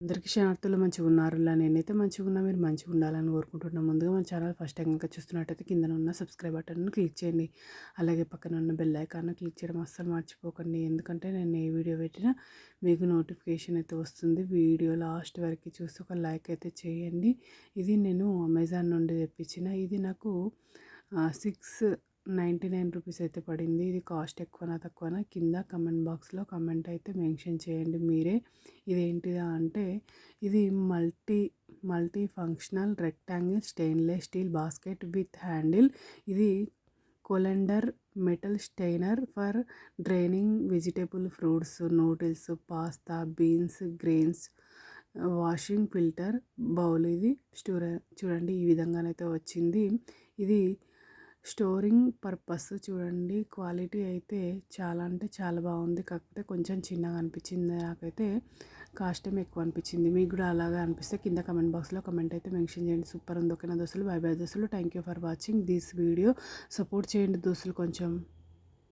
అందరికీ శనార్థులు మంచిగున్నారులా నేనైతే మంచిగున్నా. మీరు మంచిగుండాలని కోరుకుంటున్నా. ముందుగా మన ఛానల్ ఫస్ట్ టైం కనుక చూస్తున్నట్టయితే కింద ఉన్న సబ్స్క్రైబ్ బటన్ను క్లిక్ చేయండి. అలాగే పక్కన ఉన్న బెల్ ఐకాన్ను క్లిక్ చేయడం అస్సలు మర్చిపోకండి. ఎందుకంటే నేను ఏ వీడియో పెట్టినా మీకు నోటిఫికేషన్ అయితే వస్తుంది. వీడియో లాస్ట్ వరకు చూసి ఒక లైక్ అయితే చేయండి. ఇది నేను అమెజాన్ నుండి తెప్పించిన. ఇది నాకు 699 రూపీస్ అయితే పడింది. ఇది కాస్ట్ ఎక్కువనా తక్కువనా కింద కమెంట్ బాక్స్లో కమెంట్ అయితే మెన్షన్ చేయండి మీరే. ఇదేంటిదా అంటే ఇది multi functional rectangle stainless steel basket with handle. ఇది colander metal strainer for draining vegetable fruits, noodles, pasta, beans, grains, washing filter bowl. ఇది చూడండి ఈ విధంగానైతే వచ్చింది. ఇది స్టోరింగ్ పర్పస్ చూడండి. క్వాలిటీ అయితే చాలా అంటే చాలా బాగుంది. కాకపోతే కొంచెం చిన్నగా అనిపించింది నాకైతే. కాస్ట్ ఏమో ఎక్కువ అనిపించింది. మీకు కూడా అలాగే అనిపిస్తే కింద కమెంట్ బాక్స్లో కమెంట్ అయితే మెన్షన్ చేయండి. సూపర్ ఉంది. ఓకేనా దోస్తులు? బై బై దోస్తులు. Thank you for watching this video. Support చేయండి దోస్తులు కొంచెం.